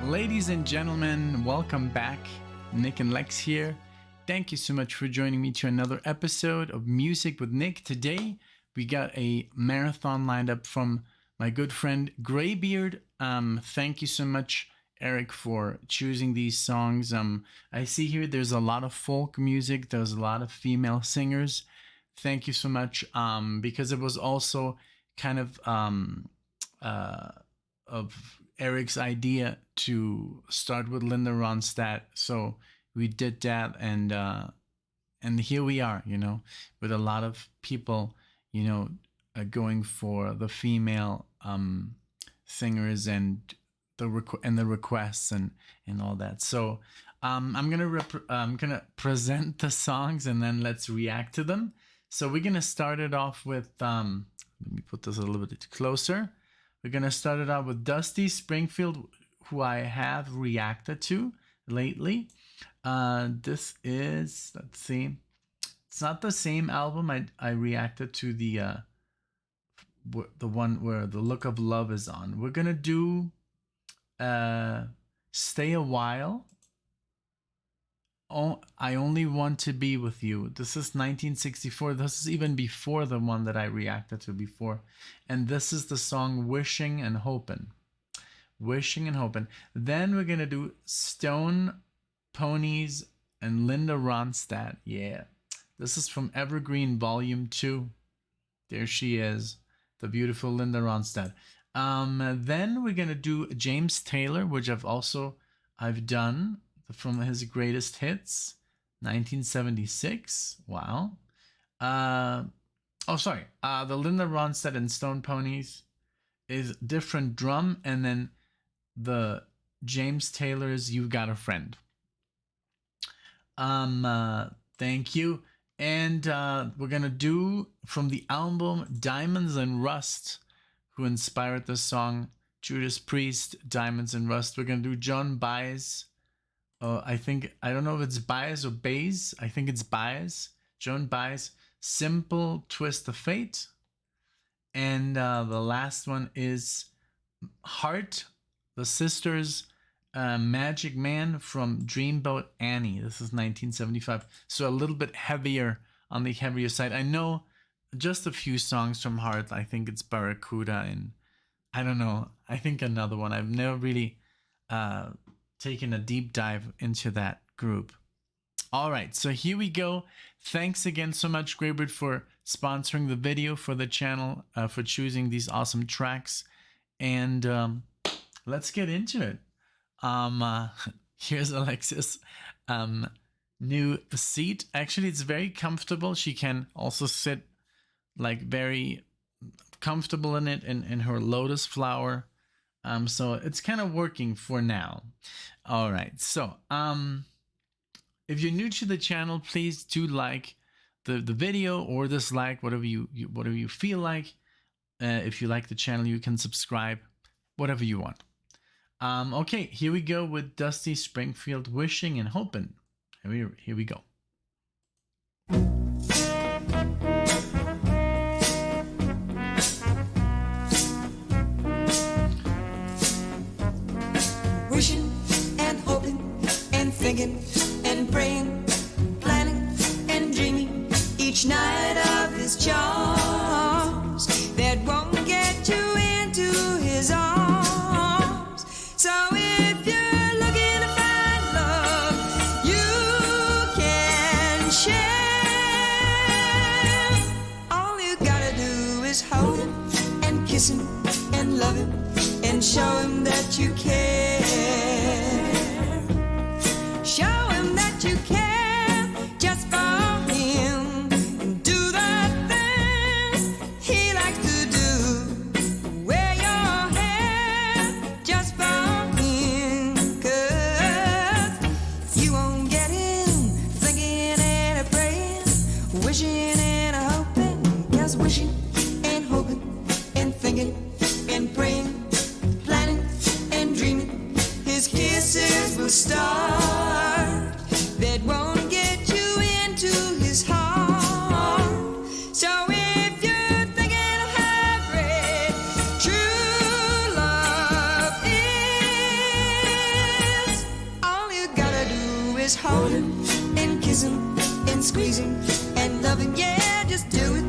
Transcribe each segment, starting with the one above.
Ladies and gentlemen, welcome back. Nick and Lex here. Thank you so much for joining me to another episode of Music with Nick. Today, we got a marathon lined up from my good friend GREYBEARD. Thank you so much, Eric, for choosing these songs. I see here there's a lot of folk music. There's a lot of female singers. Thank you so much, because it was also kind of Eric's idea to start with Linda Ronstadt. So we did that, and here we are, with a lot of people, going for the female singers and the requests and all that. So I'm gonna present the songs and then let's react to them. So we're gonna start it off with let me put this a little bit closer. We're gonna start it out with Dusty Springfield, who I have reacted to lately. This is, let's see, it's not the same album. I reacted to the one where The Look of Love is on. We're gonna do Stay a While. Oh, I Only Want to Be With You. This is 1964. This is even before the one that I reacted to before. And this is the song Wishin and Hopin. Wishin and Hopin. Then we're gonna do Stone, Poneys, and Linda Ronstadt. Yeah. This is from Evergreen Volume 2. There she is. The beautiful Linda Ronstadt. Then we're gonna do James Taylor, which I've done from his greatest hits, 1976. Wow. The Linda Ronstadt and Stone Poneys is different drum, and then the James Taylor's You've Got a Friend. Thank you. And we're gonna do from the album Diamonds and Rust, who inspired the song Judas Priest, Diamonds and Rust. We're gonna do Joan Baez. I don't know if it's Baez or Baez. I think it's Baez. Joan Baez, Simple Twist of Fate. And the last one is Heart, the Sisters, Magic Man from Dreamboat Annie. This is 1975. So a little bit heavier, on the heavier side. I know just a few songs from Heart. I think it's Barracuda and I don't know. I think another one. I've never really taken a deep dive into that group. All right, so here we go. Thanks again so much, GREYBEARD, for sponsoring the video for the channel, for choosing these awesome tracks. And let's get into it. Here's Alexis' new seat. Actually, it's very comfortable. She can also sit like very comfortable in it, in her lotus flower. So it's kind of working for now. All right. So, if you're new to the channel, please do like the video or dislike, whatever you feel like. If you like the channel, you can subscribe, whatever you want. Okay, here we go with Dusty Springfield, Wishin and Hopin. Here we go. Wishing and hoping and thinking and praying, planning and dreaming each night of his charms that won't get you into his arms. So if you're looking to find love, you can share. All you gotta do is hold him and kiss him and love him and show him that you care. Show him that you care just for him. And do the things he likes to do. Wear your hair just for him. 'Cause you won't get him thinking and a praying, wishing and a hoping. 'Cause wishing and hoping and thinking and praying, planning and dreaming, his hugging and kissing and squeezing and loving. Yeah, just do it.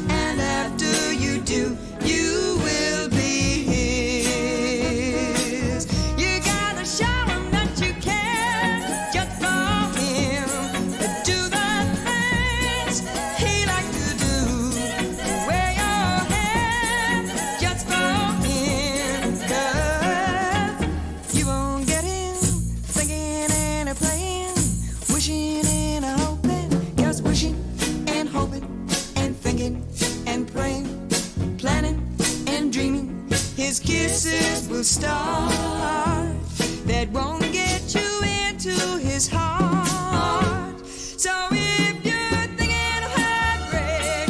And after you do, you will be his. You gotta show him that you care just for him. Do the things he likes to do. Wear your hair just for him. 'Cause you won't get him thinking and a playing, wishing and a hoping. Just wishing and hoping and thinking and praying, planning and dreaming. His kisses will start that won't get you into his heart. So if you're thinking of heartbreak,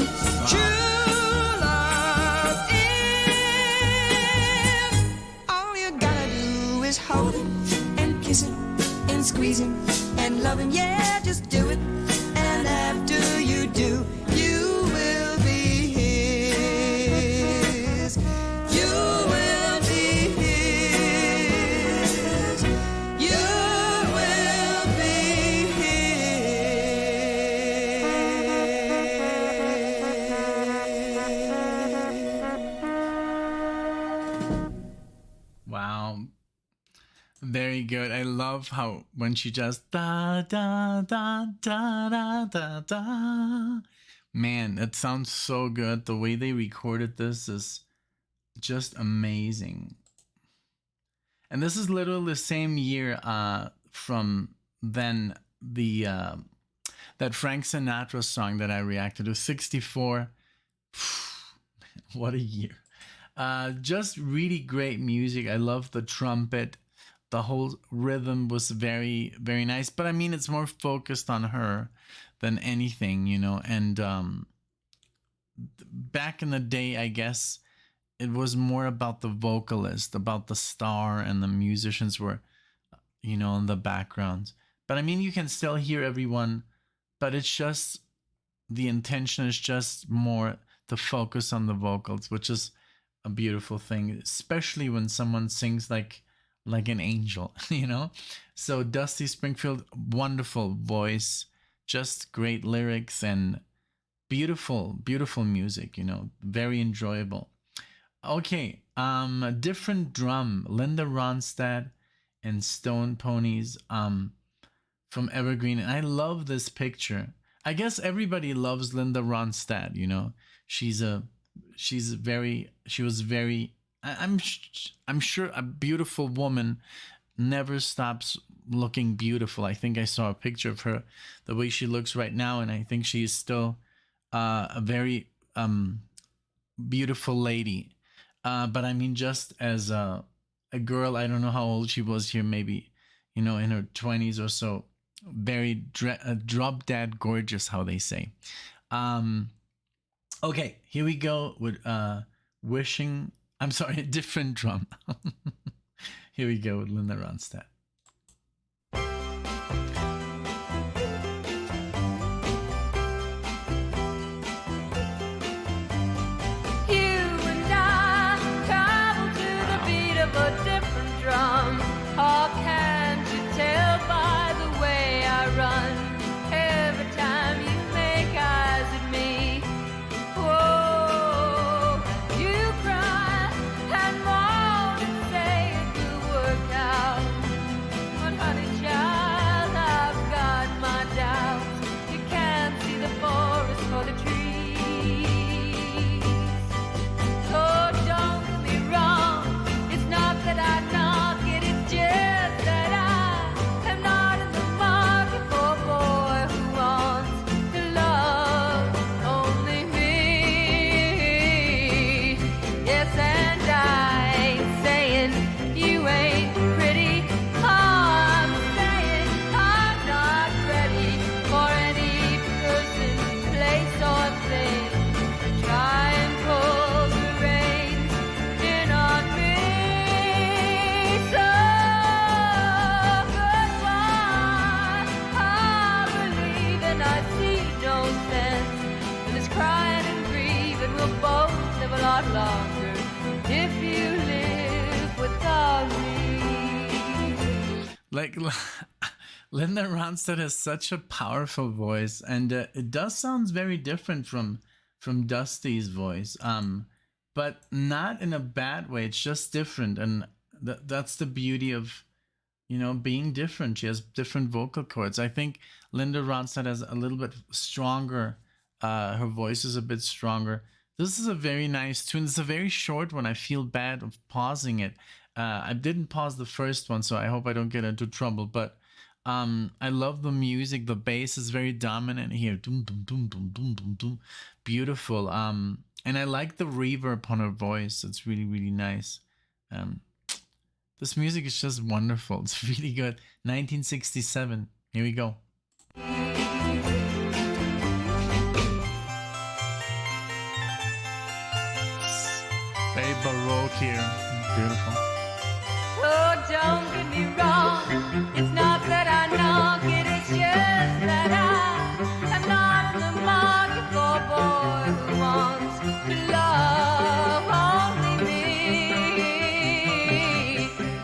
true love is. All you gotta do is hold him and kiss him and squeeze him and love him. Yeah, just do it. And after you do, you will be his. You will be his. You will be his. Wow. Very good. I love how when she just da da da da da da da. Man, it sounds so good. The way they recorded this is just amazing. And this is literally the same year from then the that Frank Sinatra song that I reacted to, 64. What a year. Just really great music. I love the trumpet. The whole rhythm was very, very nice. But I mean, it's more focused on her than anything, you know. And back in the day, I guess it was more about the vocalist, about the star, and the musicians were, you know, in the background. But I mean, you can still hear everyone, but it's just, the intention is just more to focus on the vocals, which is a beautiful thing, especially when someone sings like an angel, you know. So Dusty Springfield, wonderful voice, just great lyrics and beautiful music, you know, very enjoyable. Okay, a different drum, Linda Ronstadt and Stone Poneys from Evergreen. And I love this picture. I guess everybody loves Linda Ronstadt, you know. She was very, I'm sure a beautiful woman never stops looking beautiful. I think I saw a picture of her, the way she looks right now, and I think she is still a very beautiful lady. But I mean, just as a girl, I don't know how old she was here, maybe, you know, in her 20s or so. Very drop dead gorgeous, how they say. Okay, here we go with Wishing. I'm sorry, a different drum. Here we go with Linda Ronstadt. You and I travel to the beat of a different drum. Or can't you tell by the way I run? Every time you make eyes at me, whoa, you cry and moan and say it will work out. But honey child, I've got my doubts. You can't see the forest for the trees. So don't get me wrong, it's not that I knock it, it's just that I am not in the market for a boy who wants to love only me. Yes, and I ain't saying you ain't pretty. I'm saying I'm not ready for any person, place, or thing to try and pull the reins in on me. So goodbye, I believe and I see no sense in this crying and grieving. We'll both live a lot longer if you live without me. Like Linda Ronstadt has such a powerful voice, and it does sounds very different from Dusty's voice. But not in a bad way. It's just different, and that's the beauty of being different. She has different vocal cords. I think Linda Ronstadt has a little bit stronger. Her voice is a bit stronger. This is a very nice tune. It's a very short one. I feel bad of pausing it. I didn't pause the first one, so I hope I don't get into trouble. But I love the music. The bass is very dominant here. Doom, doom, doom, doom, doom, doom, doom. Beautiful. And I like the reverb on her voice. It's really, really nice. This music is just wonderful. It's really good. 1967. Here we go. Very baroque here. Beautiful. Oh, don't get me wrong. It's not that I knock it, it's just that I'm not in the market for a boy who wants to love only me.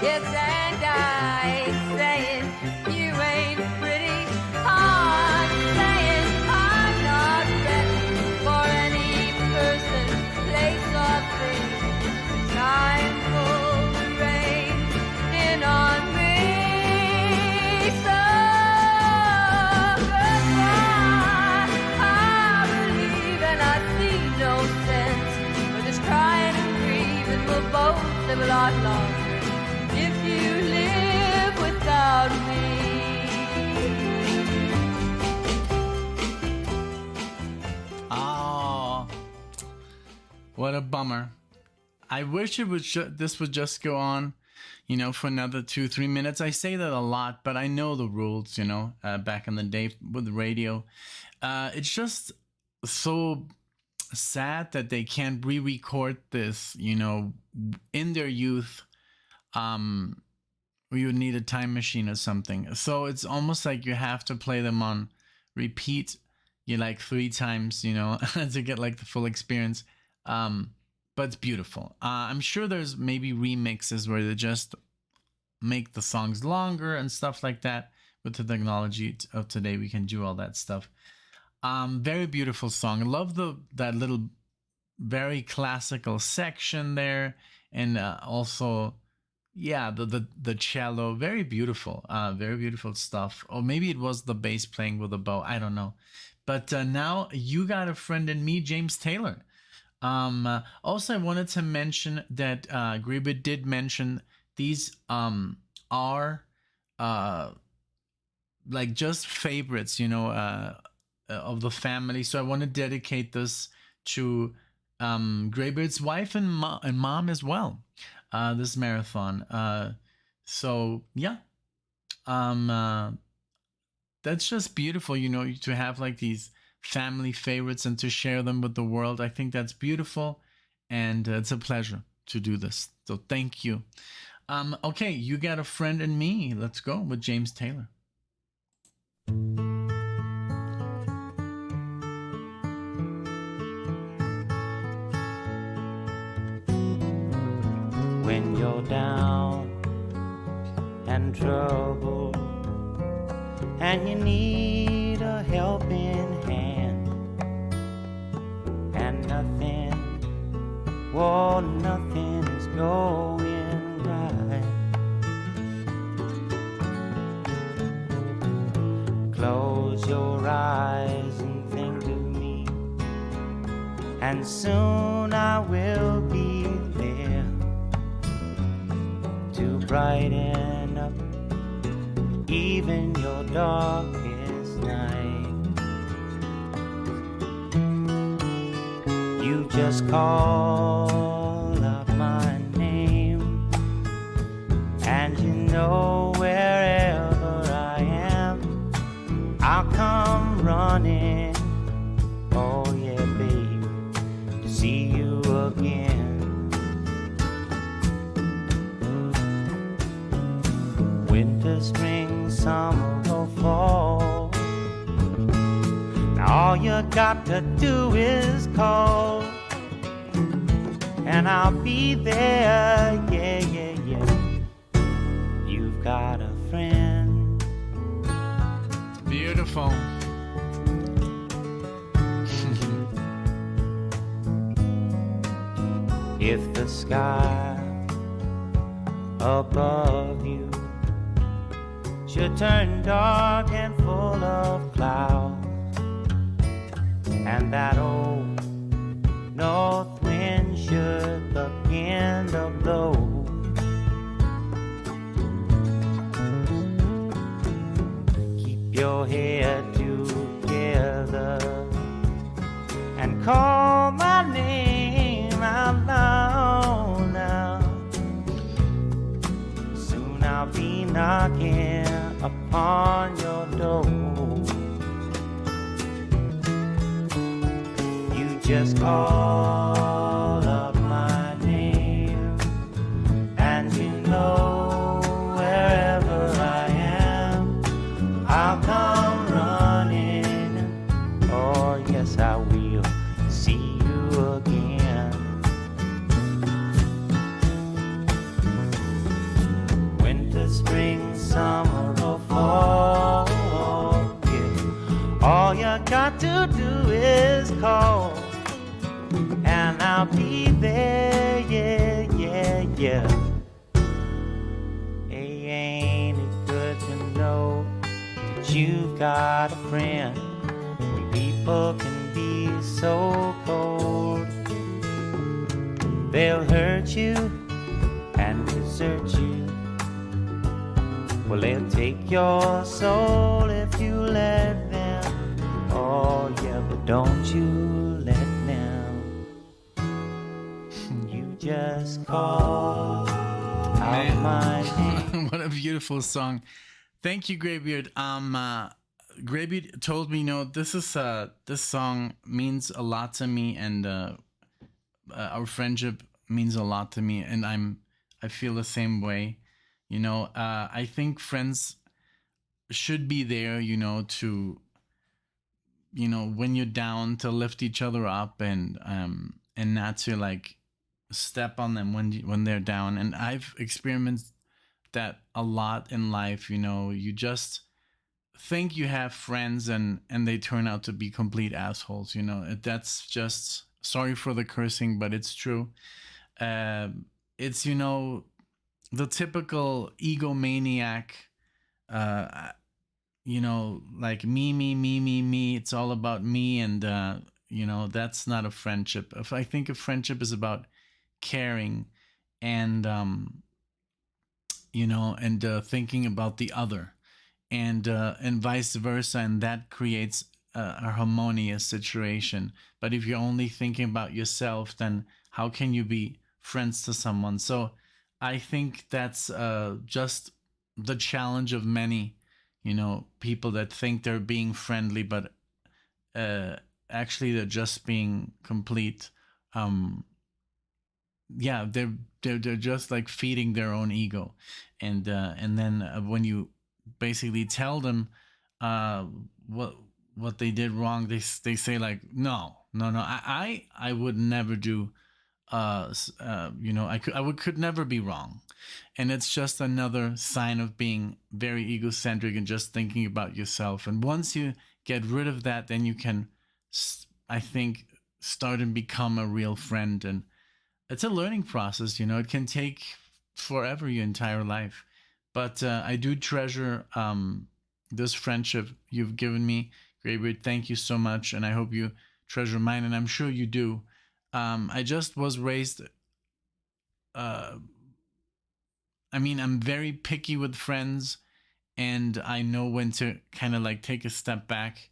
Yes, and I ain't saying you ain't pretty. I'm saying I'm not ready for any person, place, or thing. Time for the rain in on me. So goodbye. I believe and I see no sense for this crying and grieving. We'll both live a lot longer if you live without me. Oh, what a bummer. I wish it would this would just go on, for another 2-3 minutes. I say that a lot, but I know the rules, back in the day with the radio. It's just so sad that they can't re-record this, in their youth. We would need a time machine or something. So it's almost like you have to play them on repeat, like 3 times, to get like the full experience. But it's beautiful. I'm sure there's maybe remixes where they just make the songs longer and stuff like that. With the technology of today, we can do all that stuff. Very beautiful song. I love that little very classical section there, and also, yeah, the cello. Very beautiful stuff. Or maybe it was the bass playing with a bow. I don't know. But now You Got a Friend in Me, James Taylor. Also, I wanted to mention that GREYBEARD did mention these are like just favorites, of the family. So I want to dedicate this to GREYBEARD's wife and mom as well. This marathon. So yeah, that's just beautiful, to have like these family favorites and to share them with the world. I think that's beautiful, and it's a pleasure to do this. So thank you. Okay, You Got a Friend in Me. Let's go with James Taylor. When you're down and troubled and you need a helping hand, and nothing is going right. Close your eyes and think of me, and soon I will be there to brighten up even your darkest night. You just call out my name, and you know wherever I am, I'll come running. Oh yeah, baby, to see you again. Winter, spring, summer, or fall, now all you got to do is call, and I'll be there, yeah, yeah, yeah. You've got a friend Beautiful. If the sky above you should turn dark and full of clouds, and that old north wind should begin to blow, keep your head together and call my name out loud now. Soon I'll be knocking upon your door. You just call up my name, and you know wherever I am, I'll come running. Oh yes, I will see you again. Winter, spring, summer, or fall, yeah. All you got to do is call, and I'll be there, yeah, yeah, yeah. Hey, ain't it good to know that you've got a friend when people can be so cold? They'll hurt you and desert you. Well, they'll take your soul if you let them. Oh, yeah, but don't you let them. You just call out my name. What a beautiful song. Thank you, Greybeard. Greybeard told me, this song means a lot to me, and our friendship means a lot to me, and I feel the same way. I think friends should be there, to, when you're down, to lift each other up, and not to like step on them when they're down. And I've experienced that a lot in life. You just think you have friends, and they turn out to be complete assholes. That's just, sorry for the cursing, but it's true. It's the typical egomaniac, like me, it's all about me. And that's not a friendship. If I think a friendship is about caring, and thinking about the other, and vice versa, and that creates a harmonious situation. But if you're only thinking about yourself, then how can you be friends to someone? So I think that's just the challenge of many, people that think they're being friendly, but actually they're just being complete. They're just like feeding their own ego, and then when you basically tell them what they did wrong, they say like, no, I would never do. I could never be wrong. And it's just another sign of being very egocentric and just thinking about yourself. And once you get rid of that, then you can, I think, start and become a real friend. And it's a learning process. It can take forever, your entire life. But I do treasure this friendship you've given me, Greybeard. Thank you so much, and I hope you treasure mine, and I'm sure you do. I just was raised, I'm very picky with friends, and I know when to kind of like take a step back,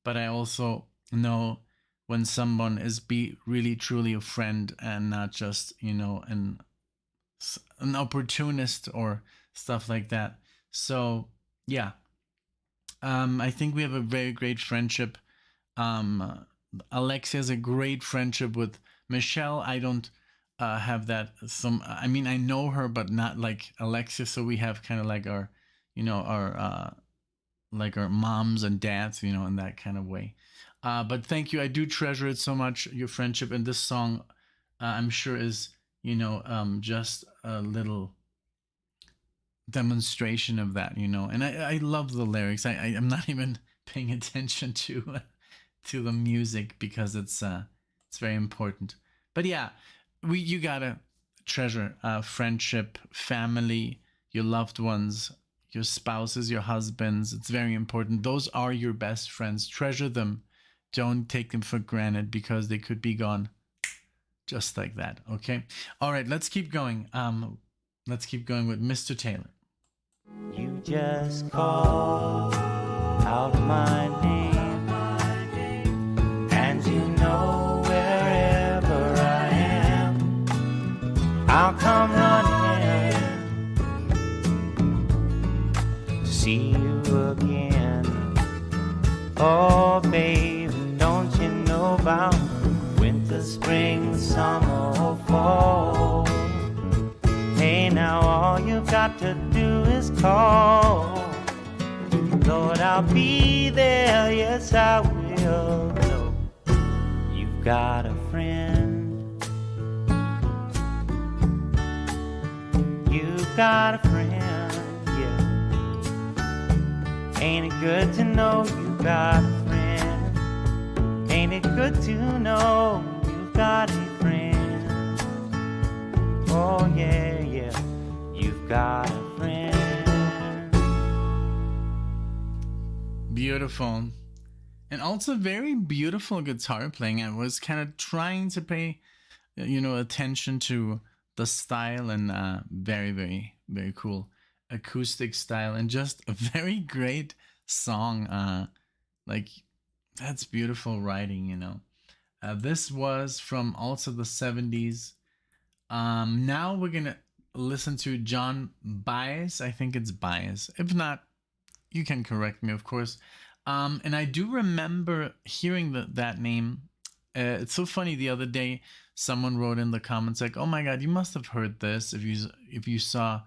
but I also know when someone is really truly a friend, and not just, an opportunist or stuff like that. So yeah, I think we have a very great friendship. Alexia has a great friendship with Michelle. I don't have that. I know her, but not like Alexia. So we have kind of like our, like our moms and dads, in that kind of way. But thank you. I do treasure it so much, your friendship. And this song, I'm sure is, just a little demonstration of that, you know. And I love the lyrics. I'm not even paying attention to the music because it's very important. But yeah, you gotta treasure friendship, family, your loved ones, your spouses, your husbands. It's very important. Those are your best friends. Treasure them. Don't take them for granted because they could be gone just like that. Okay. All right. Let's keep going. Let's keep going with Mr. Taylor. You just call out my name, and you know wherever I am, I'll come running to see you again. Oh, baby, don't you know about winter, spring, summer, or fall? Hey, now all you've got to do is call. Lord, I'll be there, yes I will. No, you've got a friend. You've got a friend, yeah. Ain't it good to know you've got a friend? Ain't it good to know you've got a friend? Oh yeah, yeah, you've got a friend. Beautiful. And also very beautiful guitar playing. I was kind of trying to pay, attention to the style, and very, very, very cool acoustic style, and just a very great song. That's beautiful writing. This was from also the 70s. Now we're going to listen to Joan Baez. I think it's Baez. If not, you can correct me, of course. And I do remember hearing that name. It's so funny. The other day, someone wrote in the comments like, "Oh my God, you must have heard this if you saw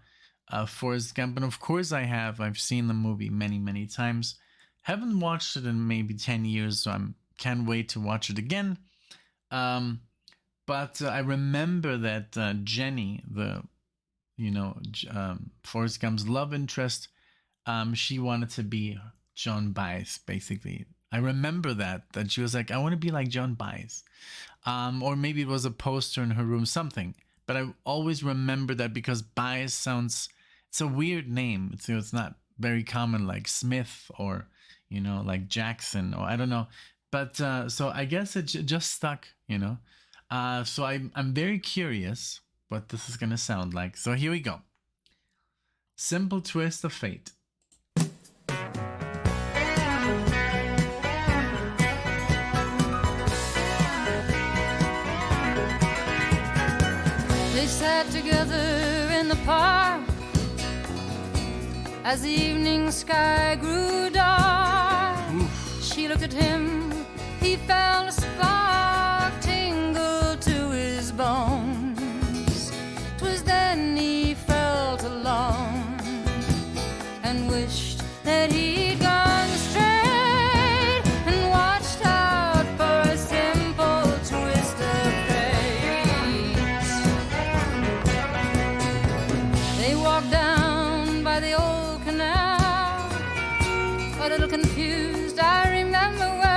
Forrest Gump." And of course, I have. I've seen the movie many, many times. Haven't watched it in maybe 10 years, so I can't wait to watch it again. But I remember that Jenny, Forrest Gump's love interest, she wanted to be Joan Baez, basically. I remember that she was like, I want to be like Joan Baez. Or maybe it was a poster in her room, something. But I always remember that because Baez it's a weird name. It's not very common like Smith or, like Jackson, or I don't know. But so I guess it just stuck, So I'm very curious what this is going to sound like. So here we go. Simple Twist of Fate. They sat together in the park as the evening sky grew dark. She looked at him, he felt a spark tingle to his bones. 'Twas then he felt alone and wished that he'd gone straight and watched out for a simple twist of fate. They walked down by the old canal, a little confused, I remember well.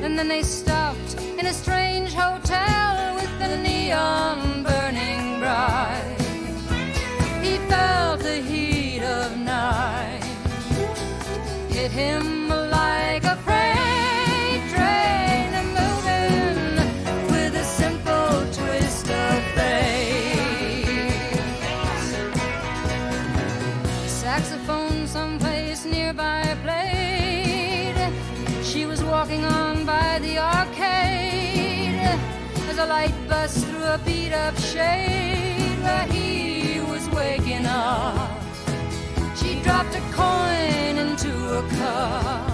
And then they stopped in a strange hotel with the neon burning bright. He felt the heat of night hit him like a freight train, moving with a simple twist of fate. Saxophone someplace nearby played. She was walking on by the arcade as a light bust through a beat-up shade where he was waking up. She dropped a coin into a cup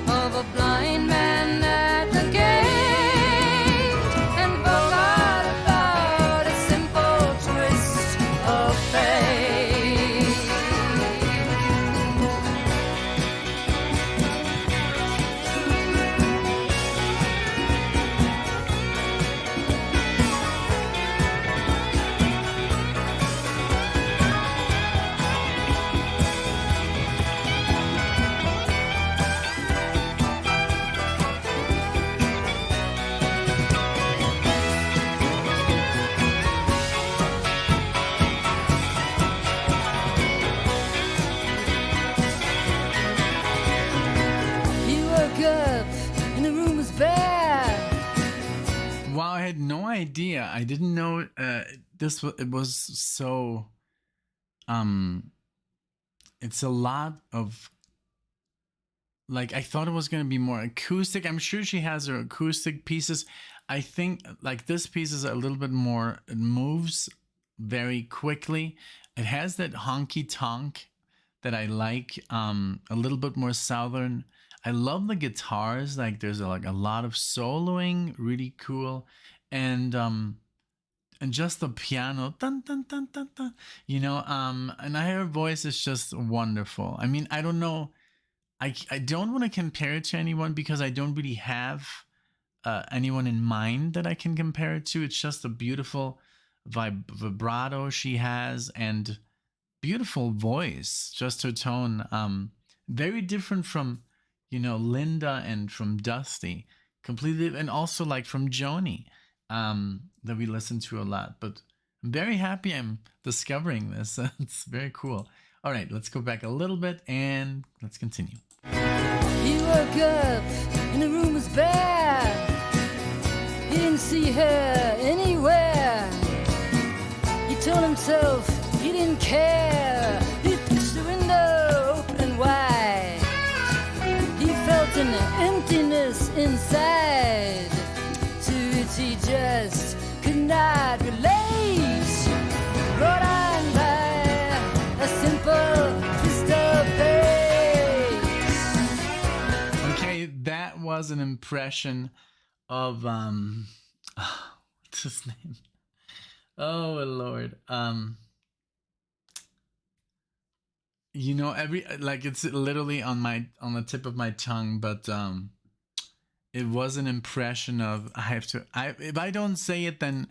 of a blind man at the gate and forgot about a simple twist of fate. I had no idea. I didn't know it was so it's a lot of, like, I thought it was going to be more acoustic. I'm sure she has her acoustic pieces. I think like this piece is a little bit more, it moves very quickly. It has that honky tonk that I like, a little bit more southern. I love the guitars. Like there's like a lot of soloing, really cool. And just the piano, dun, dun, dun, dun, dun, and her voice is just wonderful. I mean, I don't know, I don't want to compare it to anyone because I don't really have anyone in mind that I can compare it to. It's just a beautiful vibrato she has and beautiful voice. Just her tone, very different from Linda and from Dusty, completely, and also like from Joni, that we listen to a lot. But I'm very happy I'm discovering this. It's very cool. All right, let's go back a little bit and let's continue. He woke up and the room was bare. He didn't see her anywhere. He told himself he didn't care. He pushed the window open and wide. He felt an emptiness inside, to which he just could not relate. Brought on by a simple twist of fate. Okay, that was an impression of what's his name? Oh Lord. Every, like, it's literally on the tip of my tongue, but it was an impression of, if I don't say it, then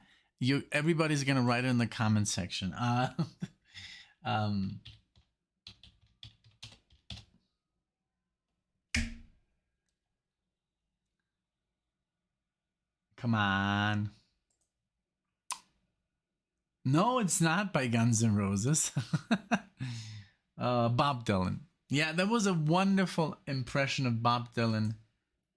everybody's gonna write it in the comment section. Come on. No, it's not by Guns N' Roses. Bob Dylan. Yeah, that was a wonderful impression of Bob Dylan.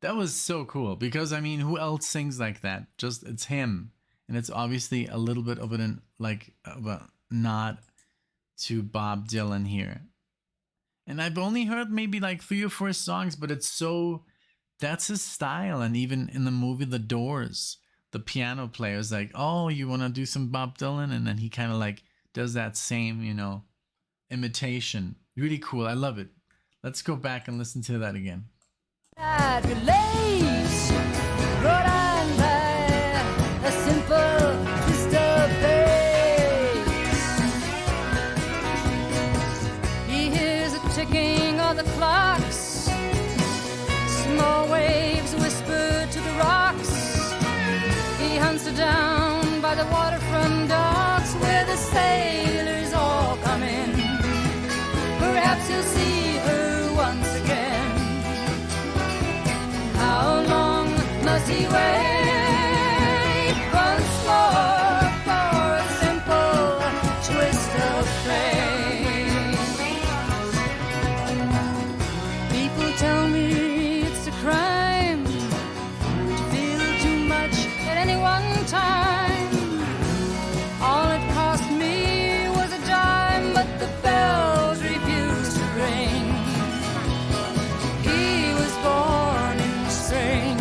That was so cool because, I mean, who else sings like that? Just, it's him. And it's obviously a little bit of a nod to Bob Dylan here. And I've only heard maybe like 3 or 4 songs, but that's his style. And even in the movie The Doors, the piano player is like, oh, you want to do some Bob Dylan? And then he kind of like does that same, imitation. Really cool. I love it. Let's go back and listen to that again. Not relate, brought on by a simple twist of fate. He hears the ticking of the clocks, small waves whisper to the rocks. He hunts her down by the waterfront docks where the sailors all come in. Perhaps he'll see her once again. How long must he wait once more for a simple twist of fate? People tell me it's a crime to feel too much at any one time. All it cost me was a dime, but the bells refused to ring. He was born in spring,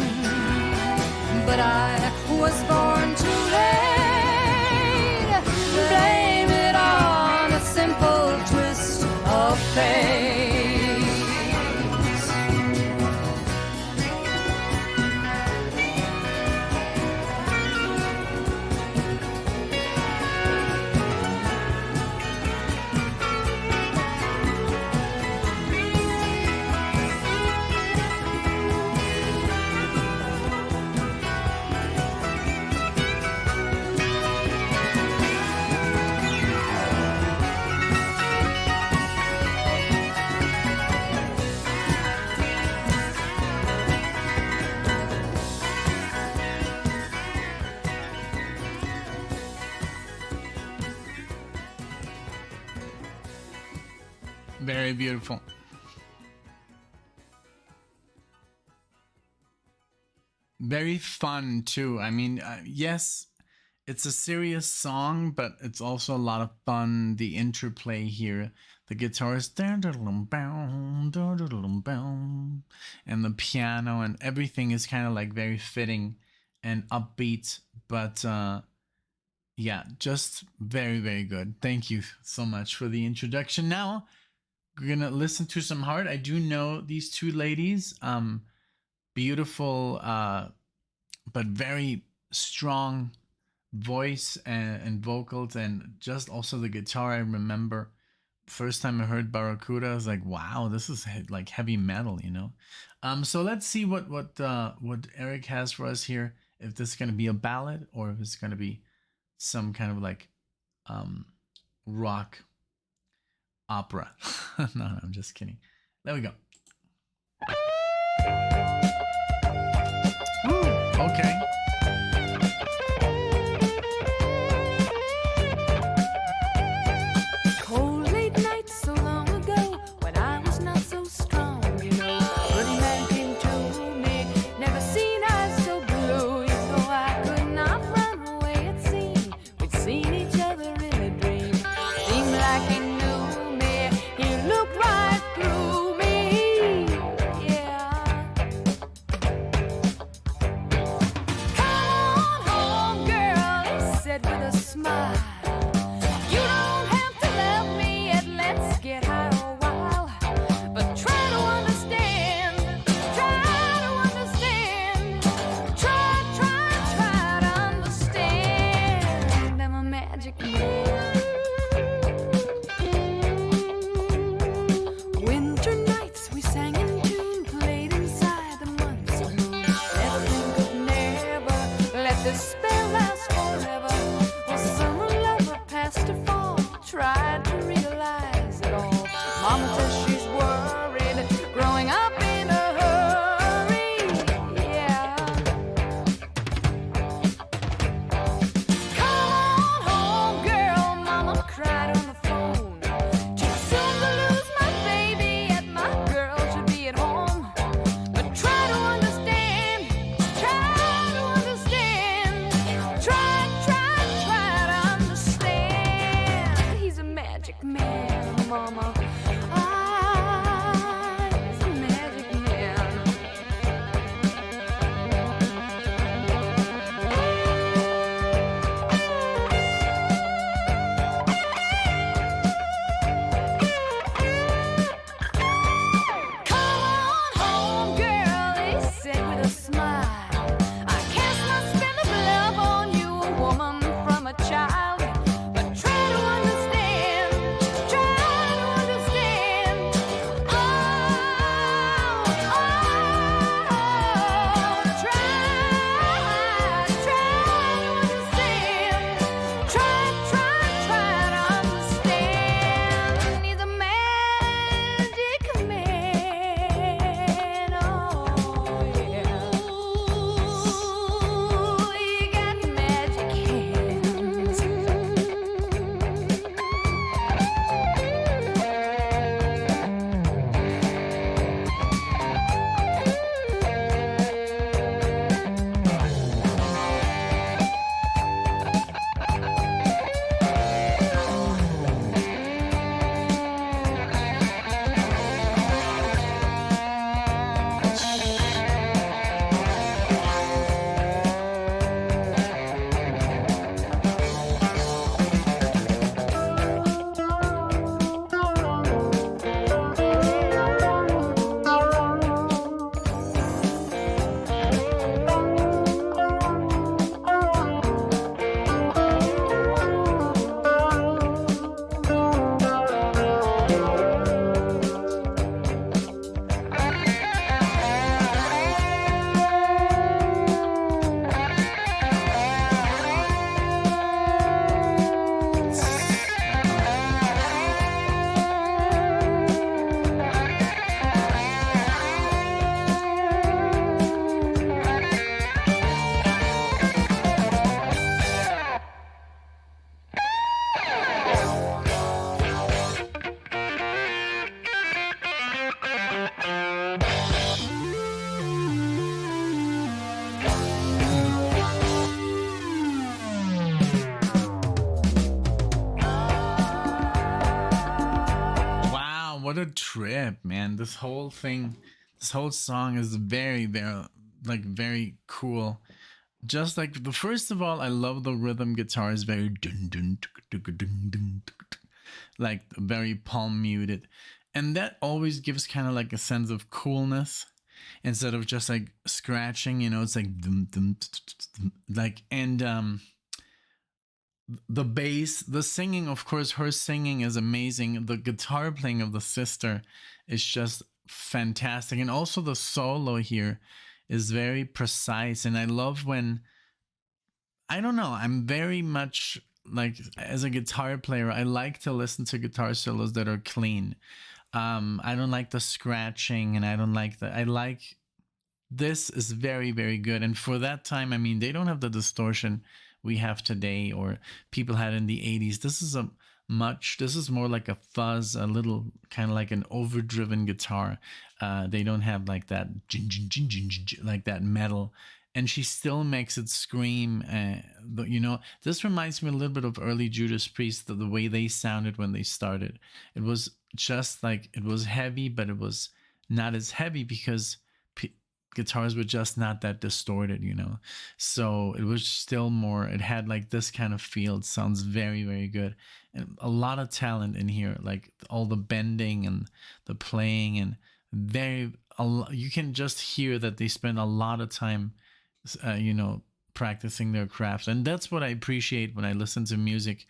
but I was born too late. Blame it on a simple twist of fate. Very beautiful. very fun too. I mean, yes, it's a serious song, but it's also a lot of fun. The interplay here, the guitar is and the piano and everything is kind of like very fitting and upbeat. But yeah, just very, very good. Thank you so much for the introduction. Now we're gonna listen to some Heart. I do know these two ladies. Beautiful, but very strong voice and vocals, and just also the guitar. I remember first time I heard Barracuda, I was like, wow, this is like heavy metal, you know. So let's see what Eric has for us here. If this is gonna be a ballad or if it's gonna be some kind of like rock opera. No, I'm just kidding. There we go. Ooh, okay. Cold late nights so long ago when I was not so strong, you know. Pretty man came to me, never seen eyes so blue. You know I could not run away, it seemed. We'd seen each other in a dream. Seemed like he knew me, he looked right through me. Yeah. Come on home, girl, he said with a smile. You don't have to love me yet, let's get high a while. But try to understand, try to understand. Try to understand. I'm a magic man. Winter nights we sang in tune, played inside the months of moon. Everything could never let this spell last forever. Well, summer love trip, man. This whole thing, this whole song is very, very cool. Just like the first of all, I love the rhythm guitar is very dun dun tuk, tuk, dun, dun, tuk, tuk, like very palm muted, and that always gives kind of like a sense of coolness instead of just like scratching. You know, it's like dum, dum, like and the bass, the singing, of course, her singing is amazing. The guitar playing of the sister is just fantastic, and also the solo here is very precise. And I love when, I don't know, I'm very much like, as a guitar player, I like to listen to guitar solos that are clean. I don't like the scratching, and I don't like the, I like, this is very, very good. And for that time, I mean, they don't have the distortion we have today or people had in the 80s. This is this is more like a fuzz, a little kind of like an overdriven guitar. They don't have like that like that metal, and she still makes it scream. But you know, this reminds me a little bit of early Judas Priest, the way they sounded when they started. It was just like, it was heavy, but it was not as heavy because guitars were just not that distorted, you know. So it was still more, it had like this kind of feel. It sounds very, very good, and a lot of talent in here, like all the bending and the playing, and you can just hear that they spend a lot of time you know, practicing their craft. And that's what I appreciate when I listen to music.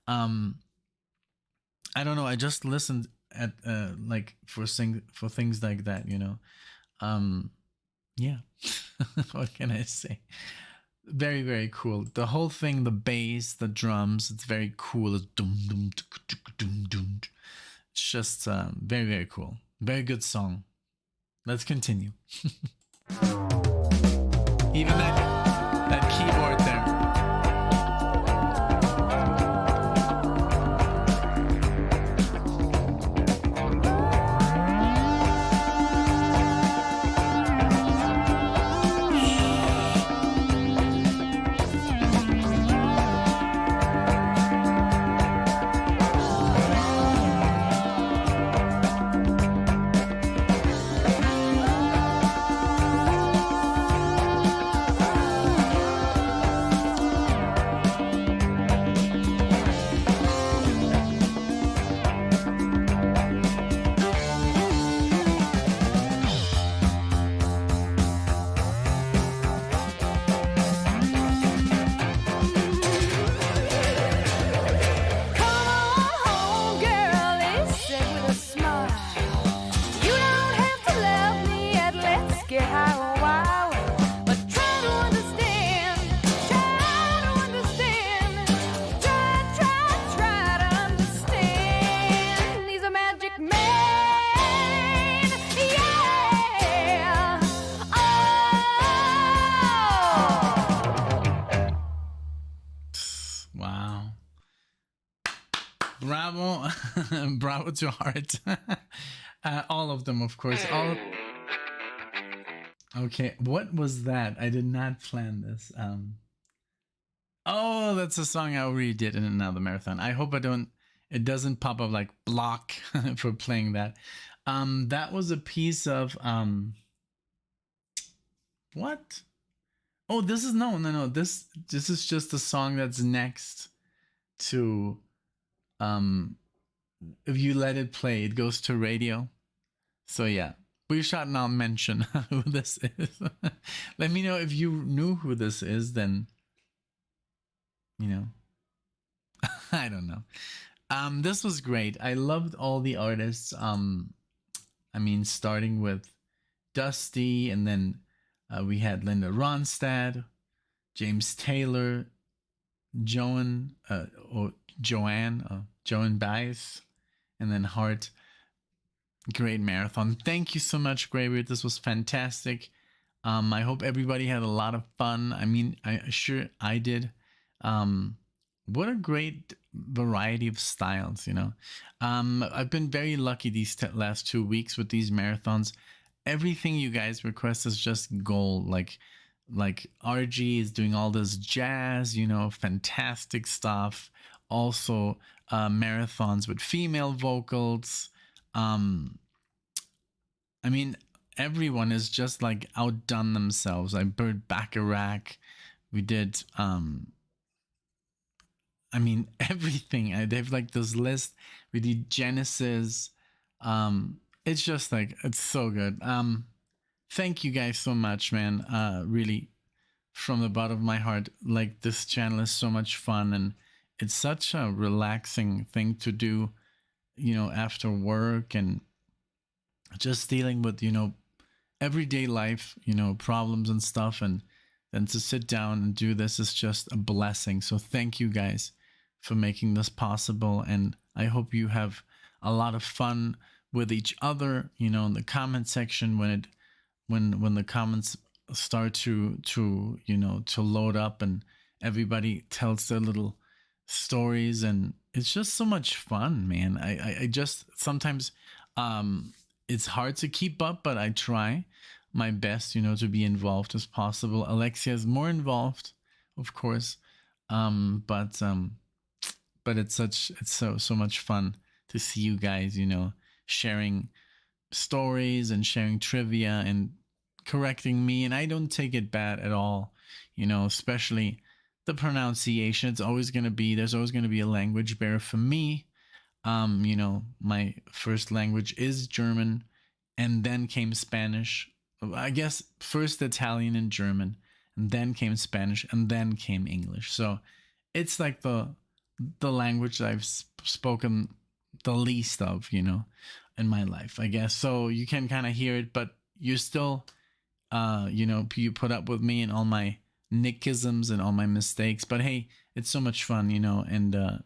I don't know, I just listened at like for things like that, you know. Yeah. What can I say? Very, very cool. The whole thing, the bass, the drums, it's very cool. It's dum dum tuk, tuk, dum dum. It's just very, very cool. Very good song. Let's continue. Even that keyboard there. Bravo. Bravo to Heart. All of them, of course. Okay, what was that? I did not plan this. Oh, that's a song I already did in another marathon. I hope it doesn't pop up like block for playing that. That was a piece of what? Oh, this is no. This is just a song that's next to if you let it play, it goes to radio. So yeah, we shall not mention who this is. Let me know if you knew who this is, then, you know, I don't know. This was great. I loved all the artists. I mean, starting with Dusty, and then we had Linda Ronstadt, James Taylor, Joan Baez, and then Hart. Great marathon. Thank you so much, Greybeard. This was fantastic. I hope everybody had a lot of fun. I mean, I did. What a great variety of styles, you know. I've been very lucky these last 2 weeks with these marathons. Everything you guys request is just gold. Like RG is doing all this jazz, you know, fantastic stuff. Also, marathons with female vocals. um I mean, everyone is just like outdone themselves. I bird Bacharach. We did I mean everything. They have like this list. We did Genesis. It's just like it's so good. Thank you guys so much, man. Really from the bottom of my heart. Like this channel is so much fun and it's such a relaxing thing to do, you know, after work and just dealing with, you know, everyday life, you know, problems and stuff. And then to sit down and do this is just a blessing. So thank you guys for making this possible. And I hope you have a lot of fun with each other, you know, in the comment section when the comments start to you know to load up and everybody tells their little stories and it's just so much fun, man. I just sometimes it's hard to keep up, but I try my best, you know, to be involved as possible. Alexia is more involved, of course, but it's so much fun to see you guys, you know, sharing stories and sharing trivia and correcting me, and I don't take it bad at all, you know, especially the pronunciation. It's always going to be, there's always going to be a language barrier for me. You know, my first language is German and then came Spanish. I guess first Italian and German and then came Spanish and then came English. So it's like the language that I've spoken the least of, you know, in my life, I guess. So you can kind of hear it, but you still you know, you put up with me and all my nickisms and all my mistakes. But hey, it's so much fun, you know, and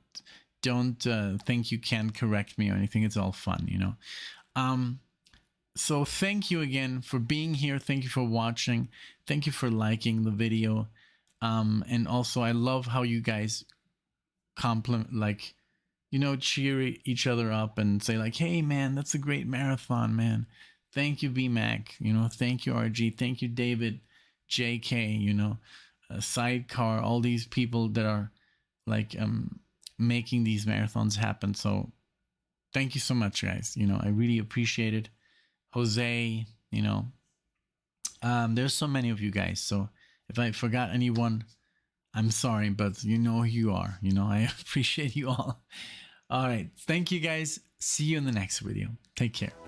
don't think you can correct me or anything. It's all fun, you know. So thank you again for being here. Thank you for watching. Thank you for liking the video. And also I love how you guys compliment, like, you know, cheer each other up and say like, hey man, that's a great marathon, man. Thank you, BMAC, you know, thank you, RG, thank you, David, JK, you know, Sidecar, all these people that are like making these marathons happen. So thank you so much, guys. You know, I really appreciate it. Jose, you know, there's so many of you guys. So if I forgot anyone, I'm sorry, but you know who you are. You know, I appreciate you all. All right. Thank you, guys. See you in the next video. Take care.